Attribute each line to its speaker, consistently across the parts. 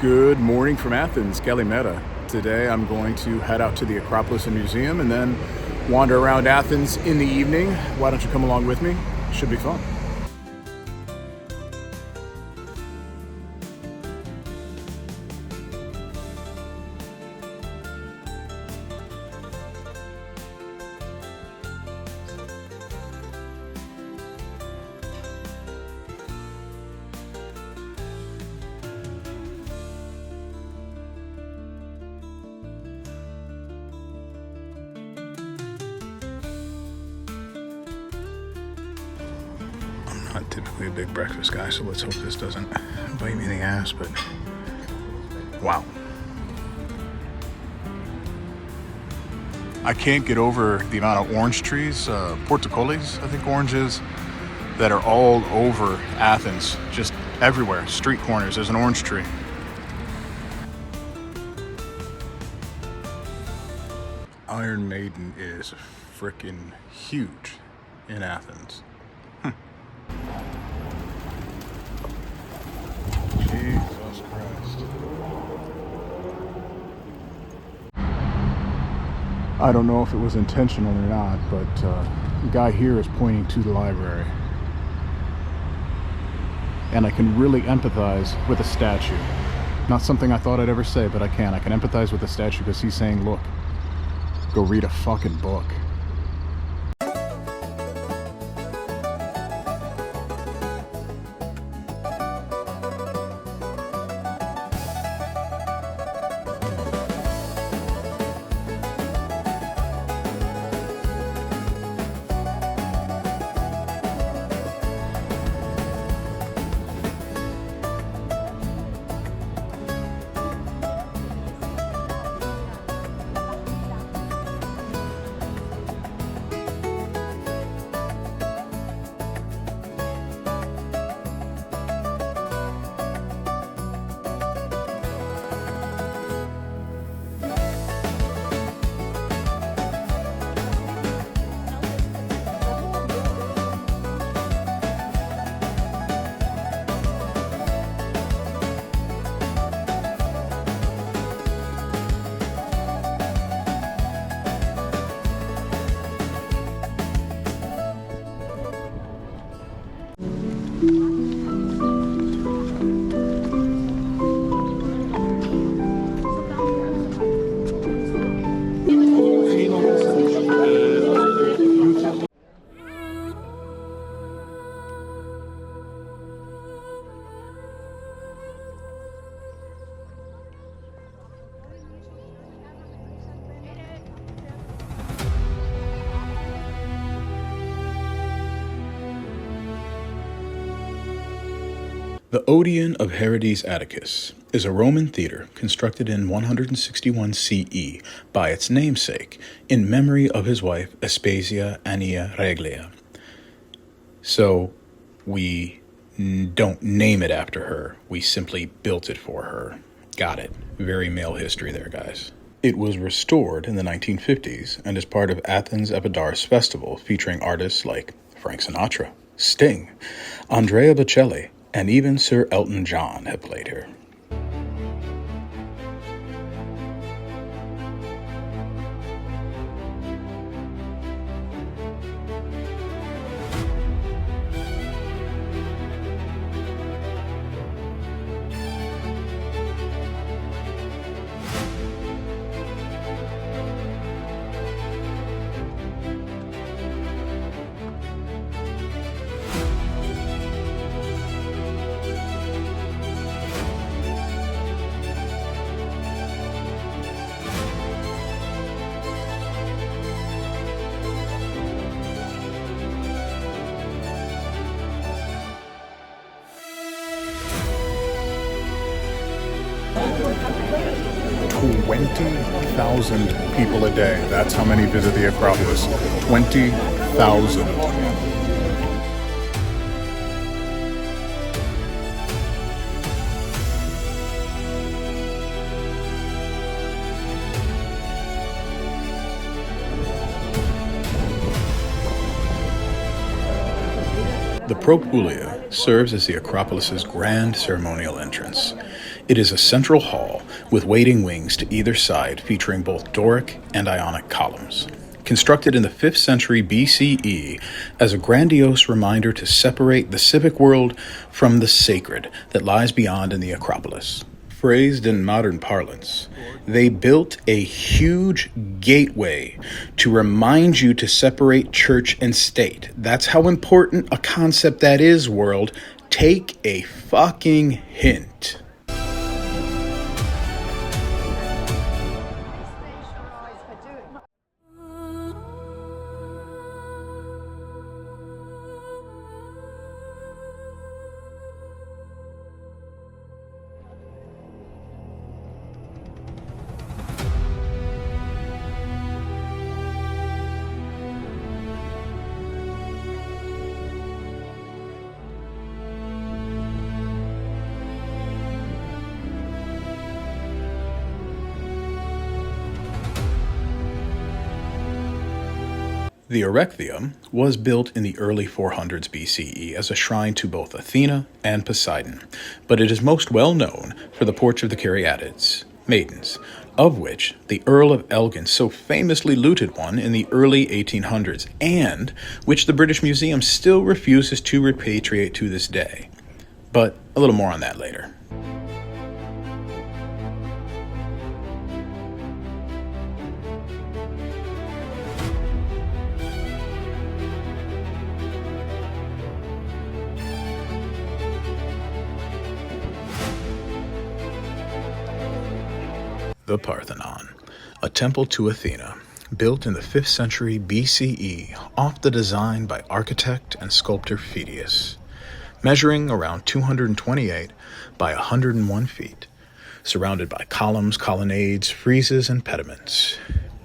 Speaker 1: Good morning from Athens, Kalimera. Today I'm going to head out to the Acropolis and Museum and then wander around Athens in the evening. Why don't you come along with me? Should be fun. Not typically a big breakfast guy, so let's hope this doesn't bite me in the ass, but wow. I can't get over the amount of orange trees, portfolio's, I think oranges, that are all over Athens, just everywhere, street corners, there's an orange tree. Iron Maiden is freaking huge in Athens. Jesus Christ. I don't know if it was intentional or not, but the guy here is pointing to the library. And I can really empathize with a statue. Not something I thought I'd ever say, but I can. I can empathize with a statue because he's saying, look, go read a fucking book. The Odeon of Herodes Atticus is a Roman theater constructed in 161 CE by its namesake in memory of his wife Aspasia Annia Reglia. So we don't name it after her, we simply built it for her. Got it. Very male history there, guys. It was restored in the 1950s and is part of Athens Epidaurus Festival, featuring artists like Frank Sinatra, Sting, Andrea Bocelli, and even Sir Elton John have played here. $20,000 people a day. That's how many visit the Acropolis. 20,000. The Propolia serves as the Acropolis's grand ceremonial entrance. It is a central hall with waiting wings to either side featuring both Doric and Ionic columns. Constructed in the 5th century BCE as a grandiose reminder to separate the civic world from the sacred that lies beyond in the Acropolis. Phrased in modern parlance, they built a huge gateway to remind you to separate church and state. That's how important a concept that is, world. Take a fucking hint. The Erechtheum was built in the early 400s BCE as a shrine to both Athena and Poseidon, but it is most well known for the porch of the Caryatids, maidens, of which the Earl of Elgin so famously looted one in the early 1800s, and which the British Museum still refuses to repatriate to this day. But a little more on that later. The Parthenon, a temple to Athena, built in the 5th century BCE off the design by architect and sculptor Phidias, measuring around 228 by 101 feet, surrounded by columns, colonnades, friezes, and pediments.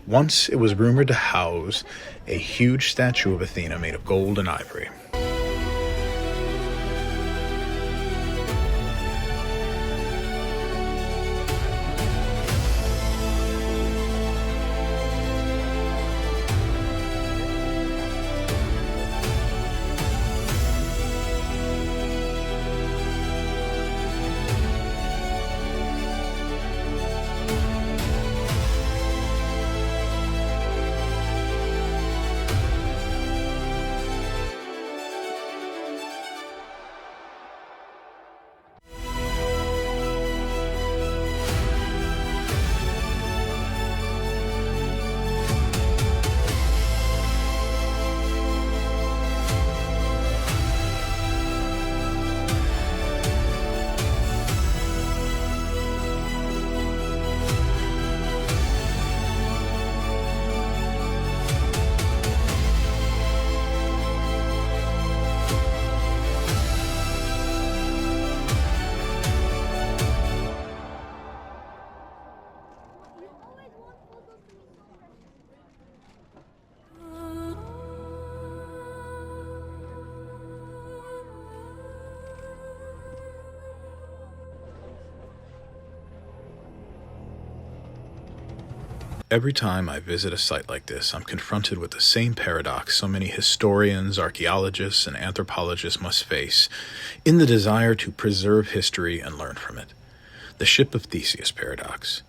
Speaker 1: Once it was rumored to house a huge statue of Athena made of gold and ivory. Every time I visit a site like this, I'm confronted with the same paradox so many historians, archaeologists, and anthropologists must face in the desire to preserve history and learn from it. The Ship of Theseus paradox.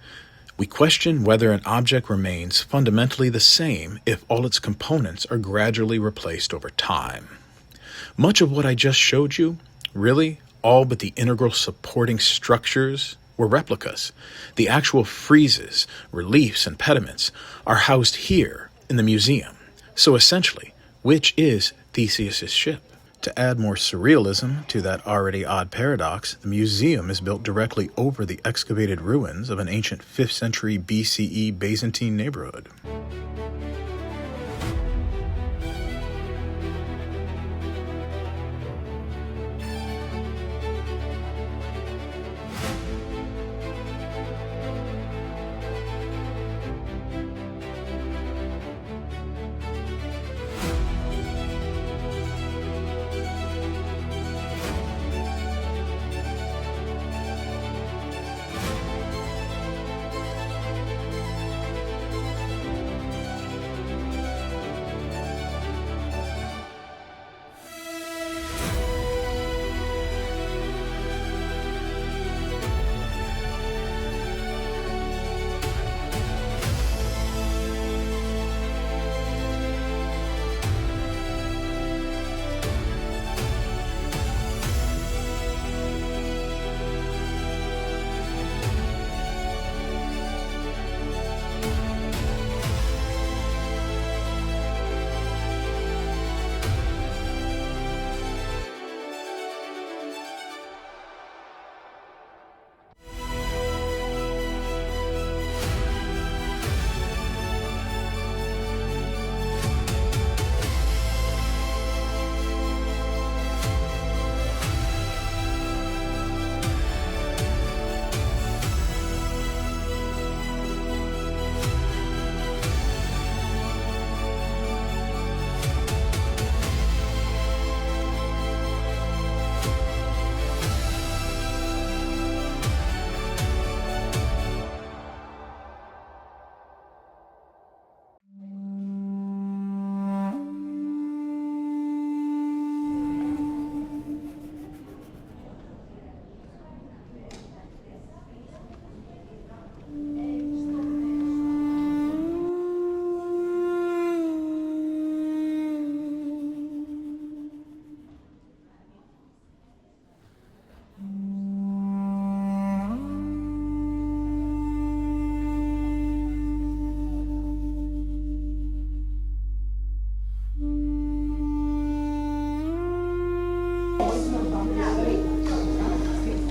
Speaker 1: We question whether an object remains fundamentally the same if all its components are gradually replaced over time. Much of what I just showed you, really, all but the integral supporting structures, were replicas. The actual friezes, reliefs, and pediments are housed here in the museum. So essentially, which is Theseus's ship? To add more surrealism to that already odd paradox, the museum is built directly over the excavated ruins of an ancient 5th century BCE Byzantine neighborhood.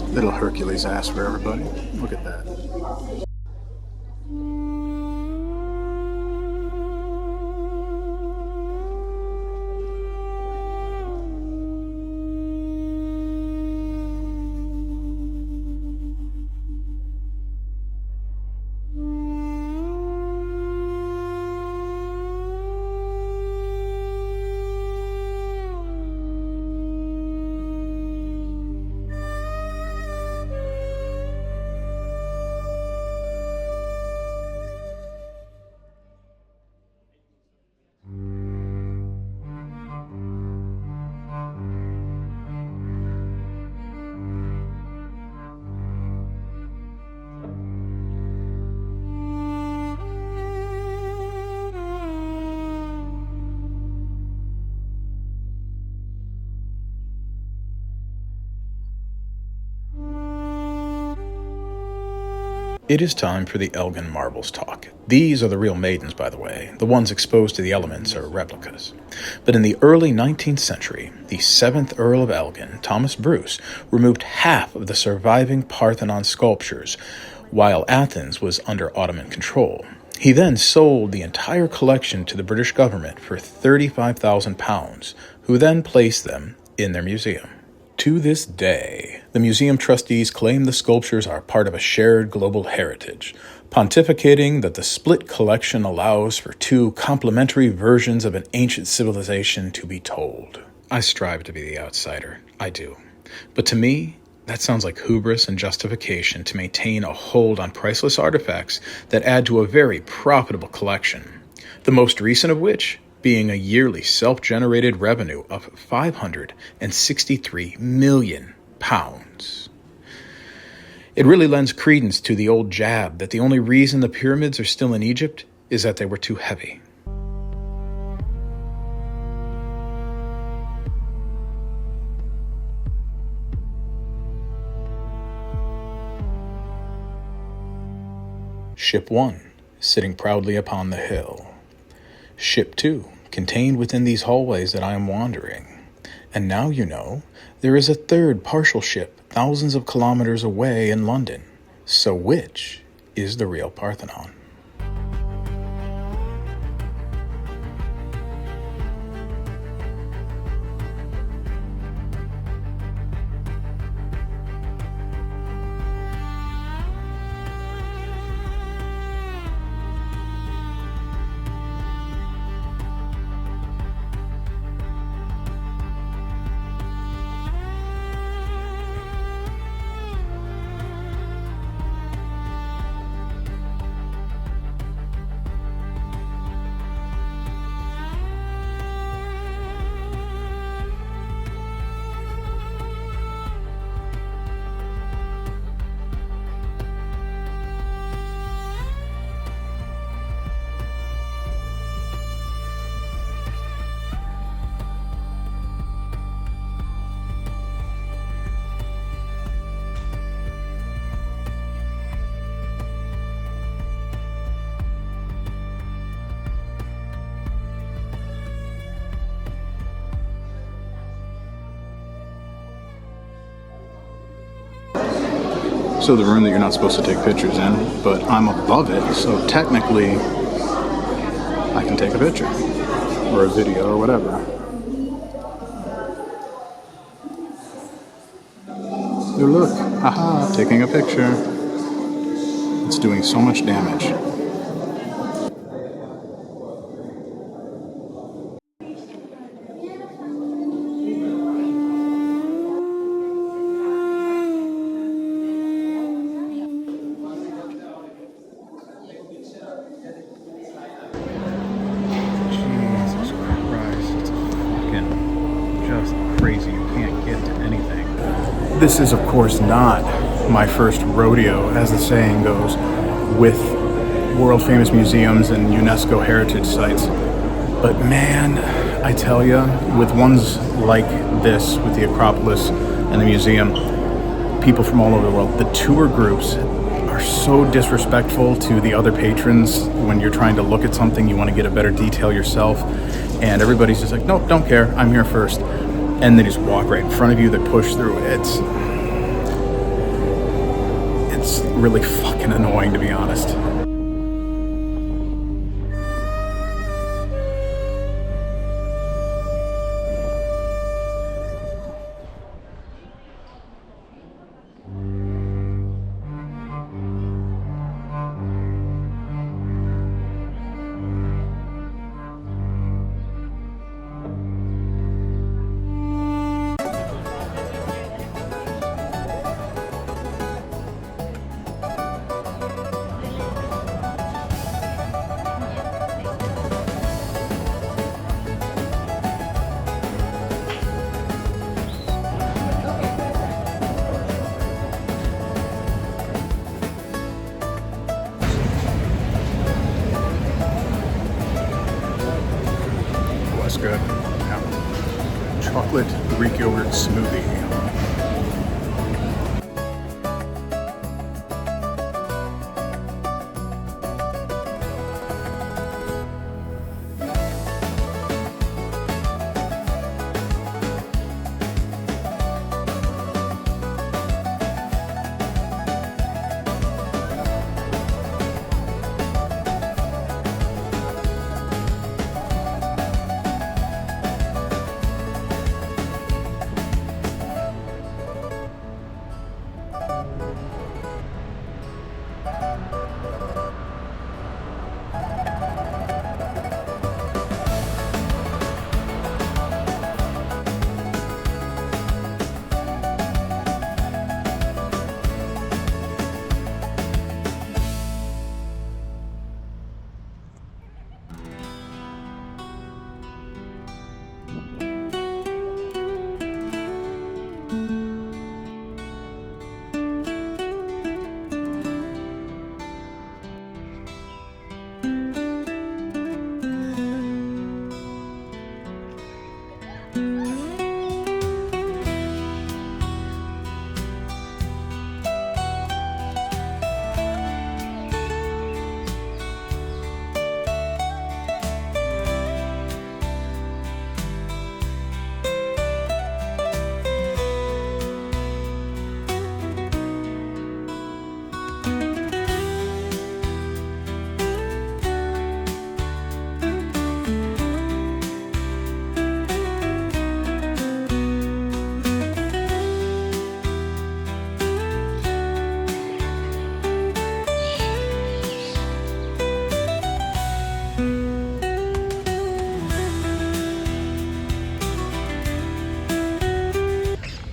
Speaker 1: Little Hercules ass for everybody. Look at that. It is time for the Elgin marbles talk. These are the real maidens, by the way. The ones exposed to the elements are replicas. But in the early 19th century, the 7th Earl of Elgin, Thomas Bruce, removed half of the surviving Parthenon sculptures while Athens was under Ottoman control. He then sold the entire collection to the British government for £35,000, who then placed them in their museum. To this day, the museum trustees claim the sculptures are part of a shared global heritage, pontificating that the split collection allows for two complementary versions of an ancient civilization to be told. I strive to be the outsider. I do. But to me, that sounds like hubris and justification to maintain a hold on priceless artifacts that add to a very profitable collection. The most recent of which being a yearly self-generated revenue of £563 million. It really lends credence to the old jab that the only reason the pyramids are still in Egypt is that they were too heavy. Ship 1, sitting proudly upon the hill. Ship 2, contained within these hallways that I am wandering. And now you know, there is a third partial ship thousands of kilometers away in London. So which is the real Parthenon? So the room that you're not supposed to take pictures in, but I'm above it, so technically I can take a picture or a video or whatever. Oh look, aha, taking a picture. It's doing so much damage. This is, of course, not my first rodeo, as the saying goes, with world-famous museums and UNESCO heritage sites. But man, I tell you, with ones like this, with the Acropolis and the museum, people from all over the world, the tour groups are so disrespectful to the other patrons when you're trying to look at something, you want to get a better detail yourself, and everybody's just like, nope, don't care, I'm here first. And they just walk right in front of you, they push through. It's really fucking annoying, to be honest. That's good. Yeah. Chocolate Greek yogurt smoothie.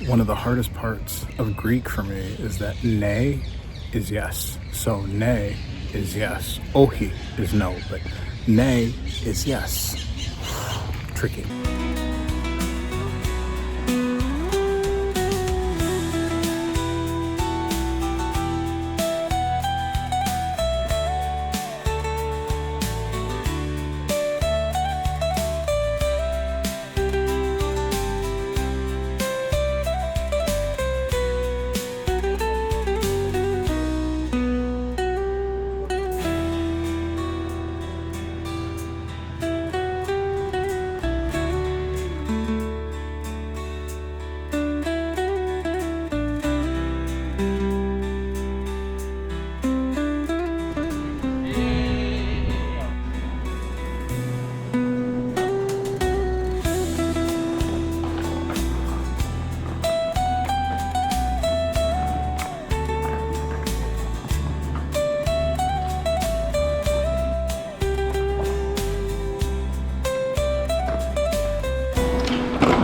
Speaker 1: One of the hardest parts of Greek for me is that ne is yes. So ne is yes. Ohi is no, but ne is yes. Tricky.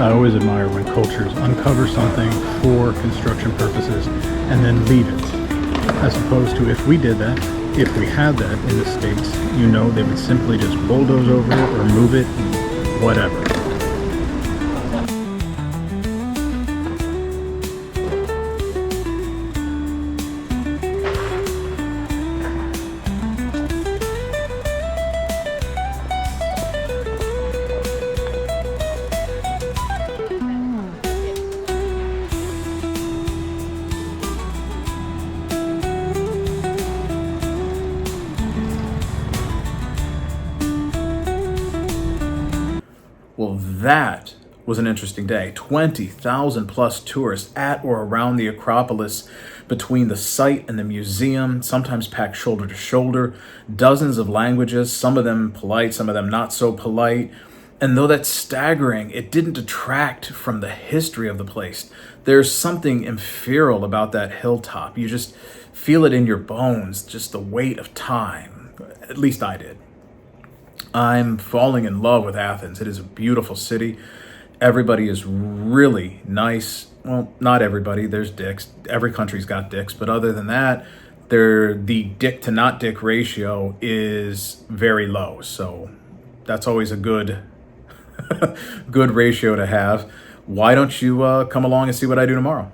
Speaker 1: I always admire when cultures uncover something for construction purposes and then leave it. As opposed to if we did that, if we had that in the States, you know they would simply just bulldoze over it or move it, whatever. Well, that was an interesting day. 20,000 plus tourists at or around the Acropolis, between the site and the museum, sometimes packed shoulder to shoulder, dozens of languages, some of them polite, some of them not so polite. And though that's staggering, it didn't detract from the history of the place. There's something ethereal about that hilltop. You just feel it in your bones, just the weight of time. At least I did. I'm falling in love with Athens. It is a beautiful city. Everybody is really nice. Well, not everybody. There's dicks. Every country's got dicks. But other than that, the dick to not dick ratio is very low. So that's always a good good ratio to have. Why don't you come along and see what I do tomorrow?